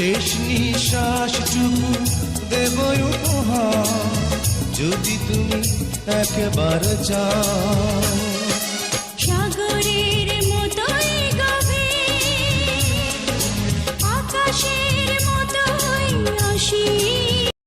শেষ নিঃশ্বাসটুকু দেব উপহার যদি তুমি একবার চাও। সাগরের মতোই গভীর, আকাশের মতোই অসীম।